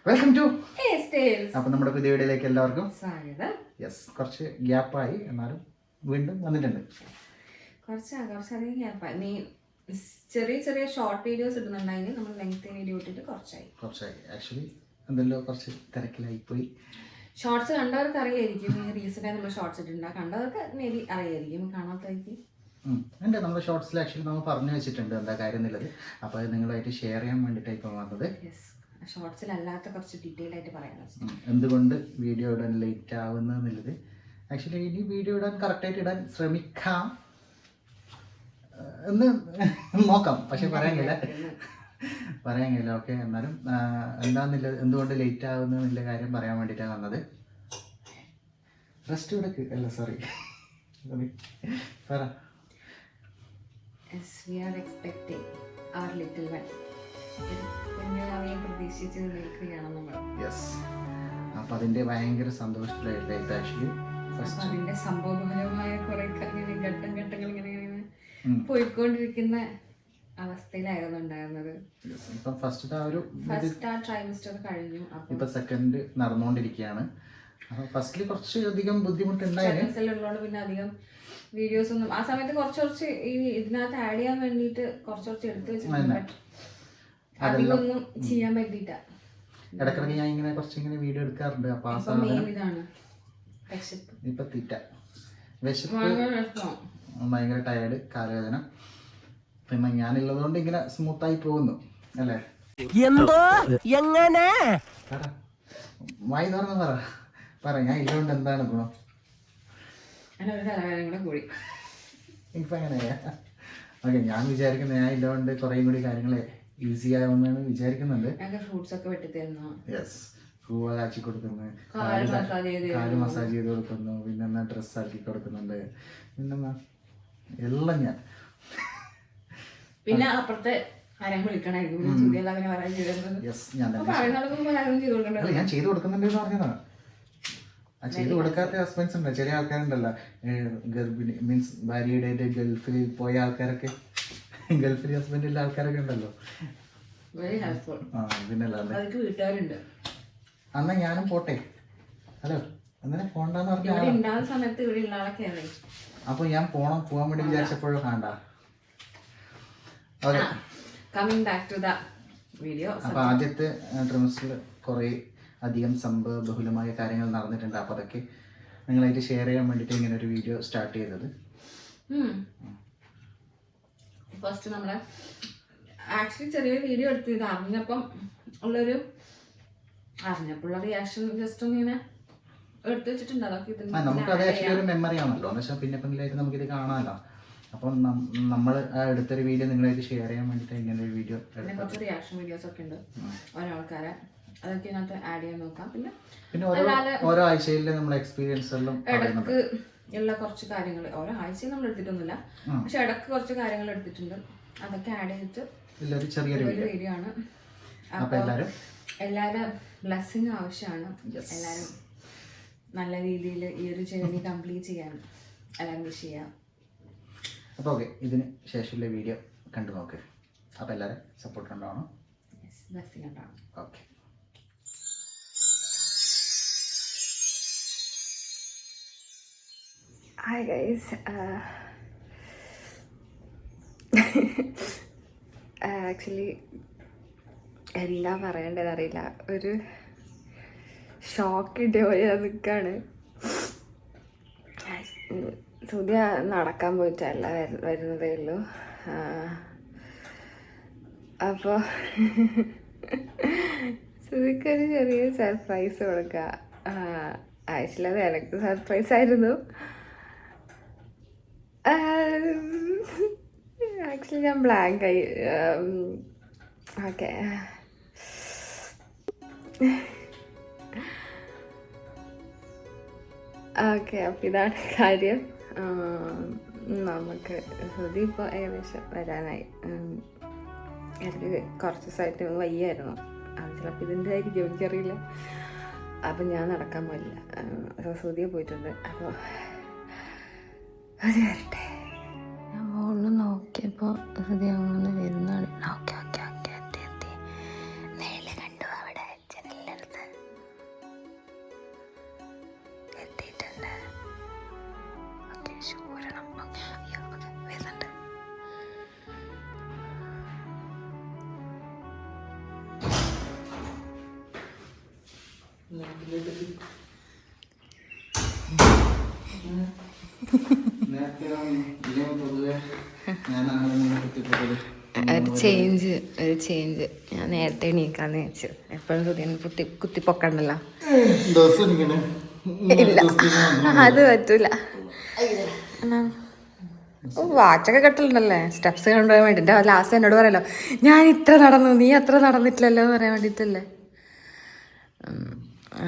Welcome to Tales. അപ്പോൾ നമ്മുടെ പുതിയ വീഡിയോയിലേക്ക് എല്ലാവർക്കും സ്വാഗതം. യെസ്, കുറച്ച് ഗ്യാപ്പായി എന്നാലും വീണ്ടും വന്നിട്ടുണ്ട്. കുറച്ചധികം ഗ്യാപ്പായി. നീ ചെറിയ ചെറിയ ഷോർട്ട് വീഡിയോസ് ഇടുന്നുണ്ടായിരുന്നു. നമ്മൾ ലെങ്ത് വീഡിയോ ഇട്ടിട്ട് കുറച്ചായി ആക്ച്വലി എന്തെല്ലോ കുറച്ച് തിരക്കിലായിപ്പോയി. ഷോർട്സ് കണ്ടവർക്ക് അറിയായിരിക്കും. നീ റീസെൻ്റായി നമ്മൾ ഷോർട്സ് ഇട്ടിട്ടുണ്ട്. കണ്ടവർക്ക് മേ ബി അറിയായിരിക്കും, കാണാത്തവർക്ക് ഉണ്ട്. നമ്മുടെ ഷോർട്സിൽ ആക്ച്വലി നമ്മൾ പറഞ്ഞു വെച്ചിട്ടുണ്ട് എന്താ കാര്യം എന്നുള്ളത്. അപ്പോൾ അത് നിങ്ങളായിട്ട് ഷെയർ ചെയ്യാൻ വേണ്ടിയിട്ടാണ് ഇപ്പോൾ വന്നത്. ഷോർട്സിലല്ലാത്ത കുറച്ച് ഡീറ്റെയിൽ ആയിട്ട് പറയാൻ എന്തുകൊണ്ട് വീഡിയോ ഇടാൻ ലേറ്റ് ആവുന്നതെന്നുള്ളത്. ആക്ച്വലി ഇനി വീഡിയോ ഇടാൻ കറക്റ്റായിട്ട് ഇടാൻ ശ്രമിക്കാം എന്ന് നോക്കാം, പക്ഷെ പറയാൻ കഴിയില്ല. ഓക്കെ, എന്നാലും എന്താണെന്നില്ല എന്തുകൊണ്ട് ലേറ്റ് ആവുന്നതെന്നുള്ള കാര്യം പറയാൻ വേണ്ടിയിട്ടാണ് വന്നത്. റെസ്റ്റ് ഇവിടെ അല്ല, സോറി പറ. We are expecting our little one. പ്രതീക്ഷിച്ച് നിൽക്കുകയാണ് നമ്മൾ. യെസ്, അപ്പം അതിൻ്റെ ഭയങ്കര സന്തോഷത്തിലായിട്ട് ആക്ച്വലി അതിൻ്റെ സംഭവപരമായ കുറെ ഘട്ടങ്ങൾ ഇങ്ങനെ പോയിക്കൊണ്ടിരിക്കുന്ന അവസ്ഥയിലായിരുന്നു ഉണ്ടായിരുന്നത്. ഇപ്പം ഫസ്റ്റ് ആ ട്രൈമസ്റ്റർ കഴിഞ്ഞു. ഇപ്പം സെക്കൻഡ് നടന്നുകൊണ്ടിരിക്കുകയാണ്. അപ്പം ഫസ്റ്റിൽ കുറച്ച് അധികം ബുദ്ധിമുട്ടുണ്ടായിരുന്നു. പിന്നെ അധികം വീഡിയോസ് ഒന്നും ആ സമയത്ത് കുറച്ച് ഈ ഇതിനകത്ത് ആഡ് ചെയ്യാൻ വേണ്ടിയിട്ട് കുറച്ച് എടുത്തു വെച്ചിട്ടുണ്ട്. അധികമൊന്നും ചെയ്യാൻ പറ്റിയിട്ട. ഇടക്കിടക്ക് ഞാൻ ഇങ്ങനെ കുറച്ചിങ്ങനെ വീഡിയോ എടുക്കാറുണ്ട്. അപ്പൊ ആ ഇതാണ് ഇപ്പൊ തീറ്റ വിശപ്പ്, ഭയങ്കര ടയർഡ്, കാലുവേദന. പിന്നെ ഞാനുള്ളത് കൊണ്ട് ഇങ്ങനെ സ്മൂത്തായി പോകുന്നു അല്ലേ? എന്തോ എങ്ങനെ വായി തുറന്ന് പറ ഞാൻ ഇതുകൊണ്ട് എന്താണ് ഗുണം? ഇപ്പൊ എങ്ങനെയാ? ഓക്കെ, ഞാൻ വിചാരിക്കുന്നത് ഞാൻ ഇതുകൊണ്ട് കുറേ കൂടി കാര്യങ്ങൾ ഈസി ആവുമെന്നാണ് വിചാരിക്കുന്നുണ്ട്. യെസ്, പൂവ കാച്ചി കൊടുക്കുന്നു, കാല് മസാജ് ചെയ്ത് കൊടുക്കുന്നു, പിന്നെന്നാ ഡ്രസ്സ് ആക്കി കൊടുക്കുന്നുണ്ട്, പിന്നെന്നാ എല്ലാം ഞാൻ. പിന്നെ അപ്പുറത്തെ ഞാൻ ചെയ്തു കൊടുക്കുന്നുണ്ട് എന്ന് പറഞ്ഞതാണ്. ചെയ്തു കൊടുക്കാത്ത ഹസ്ബൻഡ്സ് ഉണ്ട്, ചെറിയ ആൾക്കാരുണ്ടല്ലോ, ഗർഭിണി മീൻസ് ഭാര്യയുടെ ഗൾഫിൽ പോയ ആൾക്കാരൊക്കെ, ഗൾഫിൽ ഹസ്ബൻഡിലെ ആൾക്കാരൊക്കെ ഉണ്ടല്ലോ. വീട്ടുകാരുണ്ട്. അന്നാ ഞാനും പോട്ടെ. ഹലോ, അങ്ങനെ പോണ്ടെന്ന് പറഞ്ഞ സമയത്ത് ഇവിടെ ഉള്ള ആളൊക്കെയാണ്. അപ്പൊ ഞാൻ പോവാൻ വേണ്ടി വിചാരിച്ചപ്പോഴും വേണ്ട. Okay, coming back to the video. അപ്പൊ ആദ്യത്തെ ട്രിമസ്റ്ററിൽ കുറേ അധികം സംഭവബഹുലമായ കാര്യങ്ങൾ നടന്നിട്ടുണ്ട്. അപ്പോൾ അതൊക്കെ നിങ്ങളായിട്ട് ഷെയർ ചെയ്യാൻ വേണ്ടിയിട്ട് ഇങ്ങനെ ഒരു വീഡിയോ സ്റ്റാർട്ട് ചെയ്തത്. ഫസ്റ്റ് നമ്മളെ ആക്ച്വലി ചെറിയൊരു വീഡിയോ എടുത്തു. ഇത് അറിഞ്ഞപ്പോൾ ഉള്ള റിയാക്ഷൻ ജസ്റ്റ് ഒന്ന് ഇങ്ങനെ എടുത്തു വെച്ചിട്ടുണ്ട്. അതൊക്കെ നമുക്ക് അത് ആക്ച്വലി ഒരു മെമ്മറി ആണല്ലോ, എന്ന് വെച്ചാൽ പിന്നെ പിന്നിലായിട്ട് നമുക്കിത് കാണാമല്ലോ. അപ്പം നമ്മൾ എടുത്തൊരു വീഡിയോ നിങ്ങളായിട്ട് ഷെയർ ചെയ്യാൻ വേണ്ടിയിട്ട് ഇങ്ങനെ ഒരു വീഡിയോ. കുറച്ച് റിയാക്ഷൻ വീഡിയോസ് ഒക്കെ ഉണ്ട് ഓരോ ആൾക്കാരെ, അതൊക്കെ ഇതിനകത്ത് ആഡ് ചെയ്യാൻ നോക്കാം. പിന്നെ ഓരോ ആഴ്ചയിൽ നമ്മുടെ എക്സ്പീരിയൻസ് എല്ലാം ഇടക്ക് ഉള്ള കുറച്ച് കാര്യങ്ങൾ ഓരോ ആഴ്ചയും നമ്മൾ എടുത്തിട്ടൊന്നുമില്ല, പക്ഷെ ഇടക്ക് കുറച്ച് കാര്യങ്ങൾ എടുത്തിട്ടുണ്ട്. അതൊക്കെ ആഡ് ചെയ്തിട്ട് ചെറിയൊരു വീഡിയോ ആണ്. അപ്പോൾ എല്ലാവരും ബ്ലെസ്സിങ് ആവശ്യമാണ്. എല്ലാവരും നല്ല രീതിയിൽ ഈ ഒരു ജേർണി കംപ്ലീറ്റ് ചെയ്യാൻ എല്ലാവരും വിഷ് ചെയ്യാം. അപ്പോൾ ഓക്കെ, ഇതിന് ശേഷമുള്ള വീഡിയോ കണ്ടു നോക്ക്. അപ്പോൾ എല്ലാവരും സപ്പോർട്ട് ഉണ്ടാവണം, ബ്ലെസ്സിങ് ഉണ്ടാവണം. ഓക്കെ. Hi guys, ആക്ച്വലി എന്താ പറയേണ്ടതെന്നറിയില്ല. ഒരു ഷോക്ക് കിട്ടിയ പോലെ നിൽക്കുകയാണ്. സുധിയ നടക്കാൻ പോയിട്ടല്ല വരുന്നതേ ഉള്ളൂ. അപ്പോൾ സുധിക്കൊരു ചെറിയ സർപ്രൈസ് കൊടുക്കുക. ആക്ച്വലി അത് എനിക്ക് സർപ്രൈസ് ആയിരുന്നു. ആക്ച്വലി ഞാൻ ബ്ലാങ്ക് ആയി. ഓക്കെ, അപ്പം ഇതാണ് കാര്യം. നമുക്ക് ശ്രുതി ഇപ്പോൾ ഏകദേശം വരാനായി. എനിക്ക് കുറച്ച് ദിവസമായിട്ട് വയ്യായിരുന്നു. അത് ചിലപ്പോൾ ഇതിൻ്റെ ആയിരിക്കും, എനിക്കറിയില്ല. അപ്പം ഞാൻ നടക്കാൻ പോയില്ല, ശ്രുതിയെ പോയിട്ടുണ്ട്. അപ്പോൾ അത് വരട്ടെ. ഞാൻ മുകളിൽ നോക്കിയപ്പോൾ ശ്രുതി അങ്ങനെ വരുന്നതാണ്. ഓക്കെ, നേരെ കണ്ടു അവിടെ ജനലിൽ ഒരു ചേഞ്ച് ഞാൻ നേരത്തെ എണീക്കാന്ന് വെച്ചു. എപ്പോഴും സുധീൻ കുത്തിപ്പൊക്കണ്ടല്ലോ. ഇല്ല അത് പറ്റൂല. വാച്ചൊക്കെ കെട്ടലുണ്ടല്ലേ, സ്റ്റെപ്സ് കൊണ്ടുപോകാൻ വേണ്ടിട്ട്. ലാസ്റ്റ് എന്നോട് പറയല്ലോ ഞാൻ ഇത്ര നടന്നു നീ അത്ര നടന്നിട്ടില്ലല്ലോ എന്ന് പറയാൻ വേണ്ടിട്ടല്ലേ.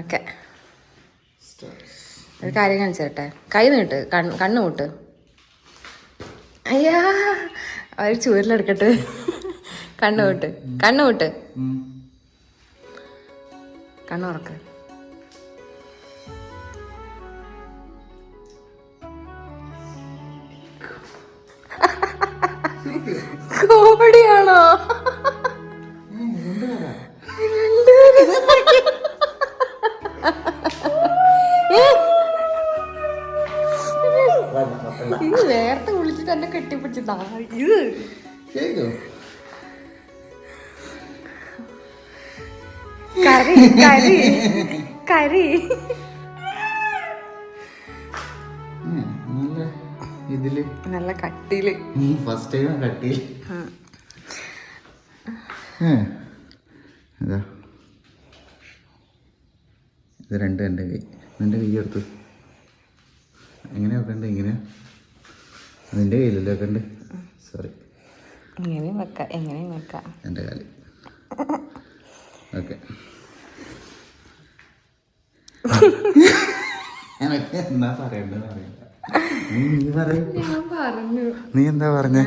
ഓക്കെ, ഒരു കാര്യം കാണിച്ചു തരട്ടെ. കൈ നീട്ട്, കണ്ണ് കൂട്ട്. അയ്യാ ഒരു ചൂരിലെടുക്കട്ടെ. കണ്ണ് കൂട്ട്, കണ്ണ് കൂട്ട്, കണ്ണ് ഉറക്ക്. കോമഡിയാണോ? ഇത് നേരത്തെ വിളിച്ചിട്ട് എന്നെ കെട്ടിപ്പിടിച്ചതാ. ഇത് കരി കരി കരി. ഇതില് നല്ല കട്ടിയില് ഫസ്റ്റ് ടൈം കട്ടിയിൽ. അതാ ഇത് രണ്ട് എൻ്റെ കൈ. എൻ്റെ കൈ എടുത്ത് എങ്ങനെയാ വെക്കണ്ടേ? ഇങ്ങനെ നിൻ്റെ കയ്യിലല്ലേ വെക്കണ്ടേ? സോറി, എങ്ങനെയും വെക്കാം, എങ്ങനെയും വെക്കാം. എൻ്റെ കാല്. ഓക്കെ, എനിക്ക് എന്താ പറയണ്ടെന്ന് അറിയില്ല. നീ പറയും. ഞാൻ പറഞ്ഞു. നീ എന്താ പറഞ്ഞ?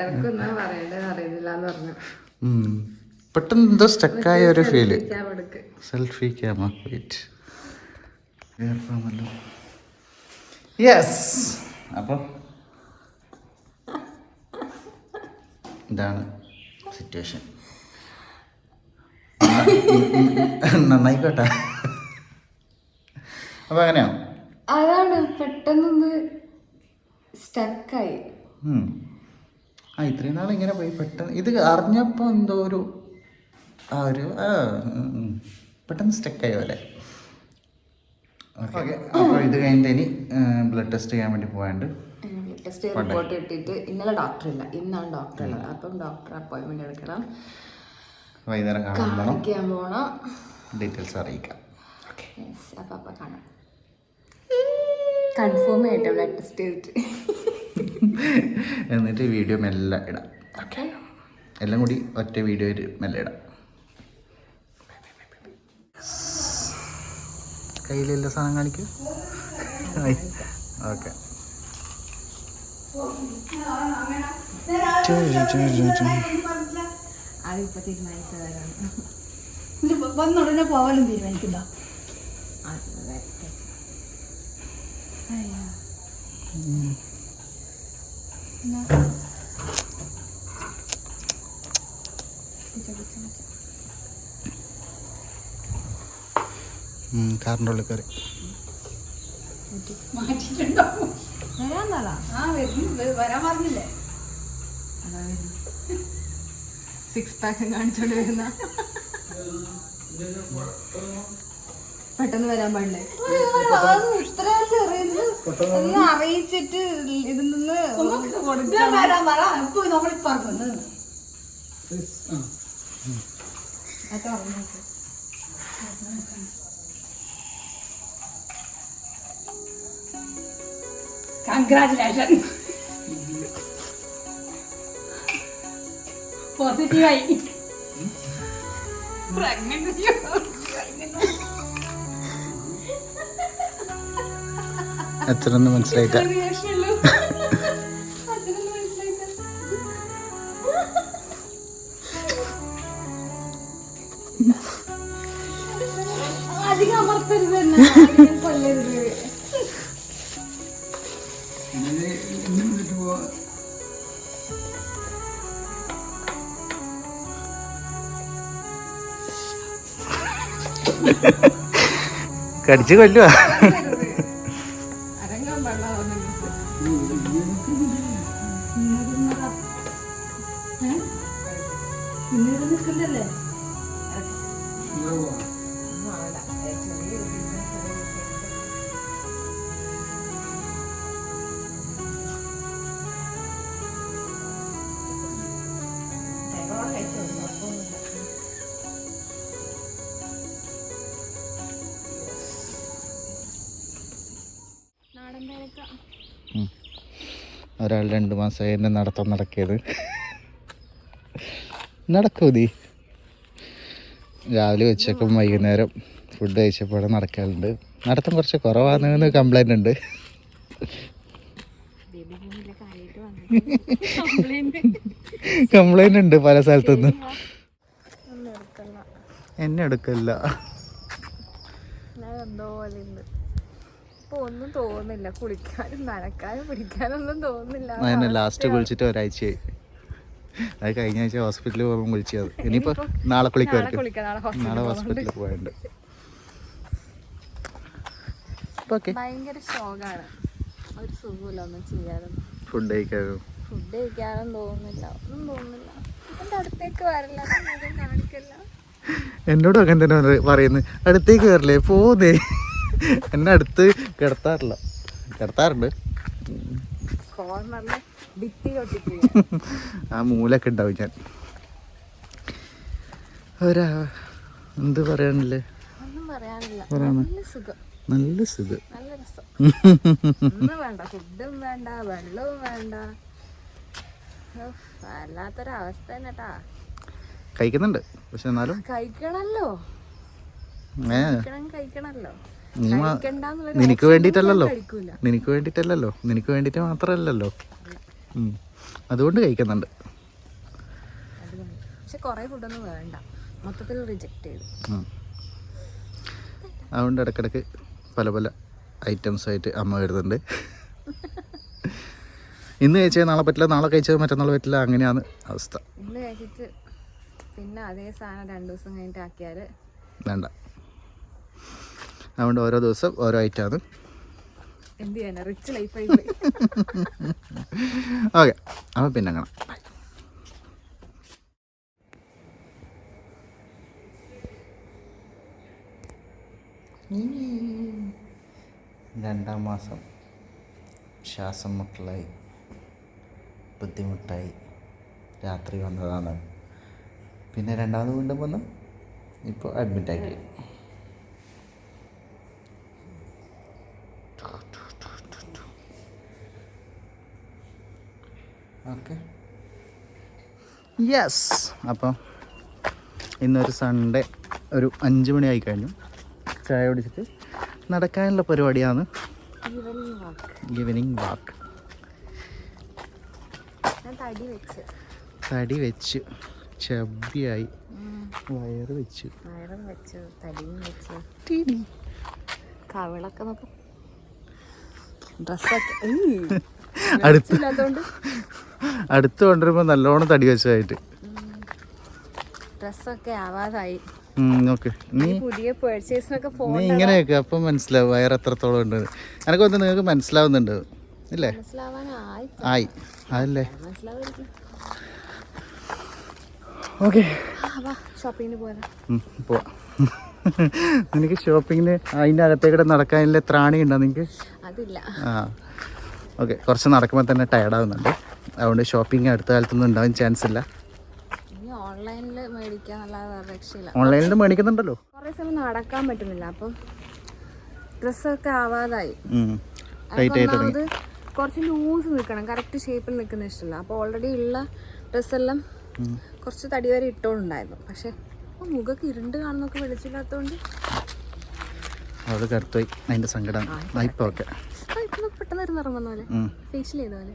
എനക്കൊന്നാ പറയണ്ടെന്ന് അറിയുന്നില്ല എന്ന് പറഞ്ഞു. പെട്ടെന്ന് എന്തോ സ്റ്റക്കായ ഒരു ഫീല്. സെൽഫി ക്യാമ വെയിറ്റ്. യെസ്, അപ്പം ഇതാണ് സിറ്റുവേഷൻ. നന്നായിക്കോട്ടെ. അപ്പം അങ്ങനെയാ. അതാണ് പെട്ടെന്നൊന്ന് സ്റ്റക്കായി. ഇത്രയും നാൾ ഇങ്ങനെ പോയി പെട്ടെന്ന് ഇത് അറിഞ്ഞപ്പോൾ എന്തോ ഒരു പെട്ടെന്ന് സ്റ്റക്കായി പോലെ. ഓക്കെ, അപ്പോൾ ഇത് കഴിഞ്ഞിട്ട് ഇനി ബ്ലഡ് ടെസ്റ്റ് ചെയ്യാൻ വേണ്ടി പോകാണ്ട്. ബ്ലഡ് ടെസ്റ്റ് റിപ്പോർട്ട് കിട്ടിയിട്ട് ഇന്നലെ ഡോക്ടറില്ല, ഇന്നാണ് ഡോക്ടർ ഉള്ളത്. അപ്പം ഡോക്ടർ അപ്പോയിൻമെന്റ് എടുക്കണം, വൈകുന്നേരം കാണിക്കാൻ പോകണം. ഡീറ്റെയിൽസ് അറിയിക്കാം. അപ്പം കാണാം. കൺഫേം ആയിട്ട് ബ്ലഡ് ടെസ്റ്റ് ചെയ്തിട്ട് എന്നിട്ട് വീഡിയോ മെല്ലെ ഇടാം. ഓക്കെ, എല്ലാം കൂടി ഒറ്റ വീഡിയോയിൽ മെല്ലെ ഇടാം. കയ്യിലെല്ലാ സാധനം കാണിക്കും. ഓക്കെ, അതിപ്പോൾ തീരുമാനിച്ചതാണ്. വന്നുടനെ പോവാനും തീരുമാനിക്കണ്ടോ? കാറിൻ്റെ ഉള്ളിൽ കയറി മാറ്റിട്ടുണ്ടോ? വരാൻ പറഞ്ഞില്ലേ? സിക്സ് പാക്ക് കാണിച്ചോണ്ട് വരുന്ന പെട്ടെന്ന് വരാൻ പാടില്ലേ? ഒന്ന് അറിയിച്ചിട്ട് ഇതിൽ നിന്ന് വരാൻ പറ. ഇപ്പൊ നമ്മളിപ്പറക്കുന്നത് കൺഗ്രാറ്റുലേഷൻ, പോസിറ്റീവായി. അച്ഛനൊന്നും മനസ്സിലായില്ല. അധികം അമർത്തരുത് തന്നെ, കൊല്ലരുത്. കടിച്ചു കൊല്ലുവാ. അരങ്ങാൻ പാടില്ല. നിൽക്കുന്നല്ലേ? ഒരാൾ 2 മാസമായി എൻ്റെ നടത്തം നടക്കിയത്. നടക്കൂതി രാവിലെ ഉച്ചക്കും വൈകുന്നേരം ഫുഡ് കഴിച്ചപ്പോൾ നടക്കാറുണ്ട്. നടത്തം കുറച്ച് കുറവാണെന്ന് കംപ്ലൈൻ്റ് ഉണ്ട്. കംപ്ലൈൻ്റ് ഉണ്ട് പല സ്ഥലത്തുനിന്ന്. എന്നെ എടുക്കില്ല. എന്തോ പോലെ ഉണ്ട്. ഇപ്പൊ ഒന്നും തോന്നുന്നില്ല, കുളിക്കാനും നനക്കാനും പിടിക്കാനൊന്നും തോന്നുന്നില്ല. അതിനെ ലാസ്റ്റ് കുളിച്ചിട്ട് ഒരാഴ്ചയായി. അത് കഴിഞ്ഞ ആഴ്ച ഹോസ്പിറ്റലിൽ പോകുമ്പോൾ കുളിച്ചത്. ഇനിയിപ്പോൾ നാളെ കുളിക്കുമായിരിക്കും. നാളെ ഹോസ്പിറ്റലിൽ പോയിട്ടുണ്ട്. ഭയങ്കര ഷോക്കാണ്. ഒരു സുഖമില്ല ഒന്നും ചെയ്യാനൊന്നും. ഫുഡ് കഴിക്കാനും തോന്നുന്നില്ല, ഒന്നും തോന്നുന്നില്ല. എന്റെ അടുത്തേക്ക് വരില്ല, മുഖം കാണിക്കില്ല. എന്നോടും അങ്ങനെ തന്നെ പറയുന്നത്. അടുത്തേക്ക് വരില്ലേ, പോന്നേ. എന്നെ അടുത്ത് കിടത്താറുണ്ട്. കോർണറിലെ ഭിത്തിയിലൊട്ടിപ്പോയി. ആ മൂലൊക്കെ ഉണ്ടാവും ഞാൻ. എന്ത് പറയാനില്ലേ, ഒന്നും പറയാനില്ല. നല്ല സുഖം, നല്ല രസം. ഒന്നും വേണ്ട, ഫുഡും വേണ്ട, വെള്ളവും വേണ്ട. വല്ലാത്തൊരവസ്ഥ തന്നെ കേട്ടാ. കഴിക്കുന്നുണ്ട്, പക്ഷെ എന്നാലും കഴിക്കണല്ലോ. നിനക്ക് വേണ്ടിയിട്ടല്ലല്ലോ, നിനക്ക് വേണ്ടിയിട്ട് മാത്രമല്ലല്ലോ. അതുകൊണ്ട് കഴിക്കുന്നുണ്ട്. പക്ഷെ കുറെ ഫുഡൊന്നും വേണ്ട, മൊത്തത്തിൽ റിജക്ട് ചെയ്തു. അതുകൊണ്ട് ഇടയ്ക്കിടയ്ക്ക് പല പല ഐറ്റംസ് ആയിട്ട് അമ്മ വരുന്നുണ്ട്. ഇന്ന് കഴിച്ചാൽ നാളെ പറ്റില്ല, നാളെ കഴിച്ചാൽ മറ്റന്നാൾ പറ്റില്ല, അങ്ങനെയാണ് അവസ്ഥ. ഇന്ന് കഴിച്ചിട്ട് പിന്നെ അതേ സാധനം 2 ദിവസം കഴിഞ്ഞിട്ട് ആക്കിയാൽ വേണ്ട. അതുകൊണ്ട് ഓരോ ദിവസം ഓരോ ഐറ്റമാണ്. എന്ത് ചെയ്യാനാ, റിച്ച് ലൈഫായി. ഓക്കെ, അപ്പോൾ പിന്നെ കാണാം. ബൈ. രണ്ടാം മാസം ശ്വാസം മുട്ടലായി, ബുദ്ധിമുട്ടായി രാത്രി വന്നതാണ്. പിന്നെ രണ്ടാമത് വീണ്ടും വന്നു, ഇപ്പോൾ അഡ്മിറ്റാക്കി. Okay, yes. അപ്പം ഇന്നൊരു സൺഡേ ഒരു 5 മണിയായി കഴിഞ്ഞു. ചായ കുടിച്ചിട്ട് നടക്കാനുള്ള പരിപാടിയാണ്, ഈവനിങ് വാക്ക്. തടി വെച്ച് ചബ്ബിയായി, വയറ് വെച്ചു, തടിയും വെച്ചു, കവിളൊക്കെ നോക്കും. ഡ്രസ്സൊക്കെ അടുത്ത് കൊണ്ടുവരുമ്പോൾ നല്ലോണം തടി വെച്ചതായിട്ട്. ഡ്രസ്സൊക്കെ ആവാതായി. നോക്ക്, നീ പുതിയ പേഴ്ചേസിനൊക്കെ നീ ഇങ്ങനെയൊക്കെ അപ്പം മനസ്സിലാവും വയറ് എത്രത്തോളം ഉണ്ട്. എനക്ക് വന്ന് നിങ്ങൾക്ക് മനസ്സിലാവുന്നുണ്ട് ഇല്ലേ? ആയി അതല്ലേ. ഓക്കെ, ഷോപ്പിങ്ങിന് പോവാം. നിനക്ക് ഷോപ്പിങ്ങിന് അതിൻ്റെ അകത്തേക്കൂടെ നടക്കാനുള്ള ത്രാണി ഉണ്ടോ നിനക്ക്? അതില്ല. ആ ഓക്കെ, കുറച്ച് നടക്കുമ്പോൾ തന്നെ ടയർഡാവുന്നുണ്ട്. അതുകൊണ്ട് ഷോപ്പിംഗ് അടുത്ത കാലത്തൊന്നും ഉണ്ടാവാൻ ചാൻസ് ഇല്ല. ഓൺലൈനിൽ മേടിക്കുന്നുണ്ടല്ലോ. കുറേ സമയം നടക്കാൻ പറ്റുന്നില്ല, അപ്പം ഡ്രസ്സൊക്കെ ആവാതായി. ഒന്നാമത് കുറച്ച് ലൂസ് നിൽക്കണം, കറക്റ്റ് ഷേപ്പിൽ നിൽക്കുന്ന ഇഷ്ടമല്ല. അപ്പോൾ ഓൾറെഡി ഉള്ള ഡ്രസ്സെല്ലാം കുറച്ച് തടി വരെ ഇട്ടോണ്ടായിരുന്നു. പക്ഷെ മുഖമൊക്കെ ഇരുണ്ട് കാണുന്നൊക്കെ വെളിച്ചില്ലാത്തതുകൊണ്ട് അത് കറുത്തുപോയി, അതിൻ്റെ സങ്കടമാണ്. ഇപ്പം ഓക്കെ, പെട്ടെന്ന് ഒരു നിറം വന്ന പോലെ, ഫേഷ്യൽ ചെയ്ത പോലെ.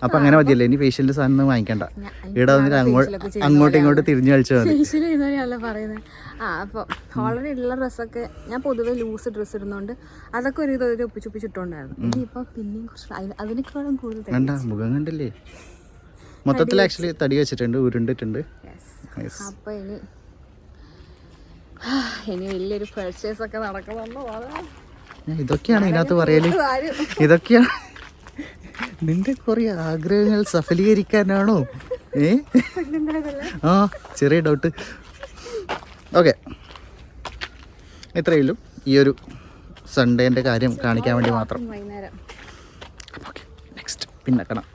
അപ്പം അങ്ങനെ മതിയല്ലേ, ഇനി ഫേഷ്യലിൻ്റെ സാധനം വാങ്ങിക്കണ്ട. ഇവിടെ വന്നിട്ട് അങ്ങോട്ടും ഇങ്ങോട്ടും തിരിഞ്ഞു കളിച്ചാൽ മതി. ഫേഷ്യൽ ചെയ്ത പോലെയല്ല പറയുന്നത്. അപ്പോൾ ഓൾറെഡി ഉള്ള ഡ്രസ്സൊക്കെ ഞാൻ പൊതുവെ ലൂസ് ഡ്രസ്സ് ഇടുന്നതുകൊണ്ട് അതൊക്കെ ഒരു ഇതൊരു ഒപ്പിച്ചൊപ്പിച്ചിട്ടുണ്ടായിരുന്നു. ഇനിയിപ്പോൾ പിന്നെയും കുറച്ച് അതിനേക്കാളും കൂടുതൽ കണ്ട മുഖം കണ്ടില്ലേ, മൊത്തത്തിൽ ആക്ച്വലി തടി വെച്ചിട്ടുണ്ട്, ഉരുണ്ടിട്ടുണ്ട്. അപ്പോൾ ഇനി വലിയൊരു പർച്ചേസ് ഒക്കെ നടക്കുന്നുണ്ടോ? ഇതൊക്കെയാണ് ഇതിനകത്ത് പറയല്, ഇതൊക്കെയാണ് നിന്റെ കുറെ ആഗ്രഹങ്ങൾ സഫലീകരിക്കാനാണോ? ആ ചെറിയ ഡൗട്ട്. ഓക്കെ, ഇത്രയുള്ളൂ ഈ ഒരു സൺഡേൻ്റെ കാര്യം കാണിക്കാൻ വേണ്ടി മാത്രം. വൈകുന്നേരം ഓക്കെ, നെക്സ്റ്റ് പിന്നെ കാണാം.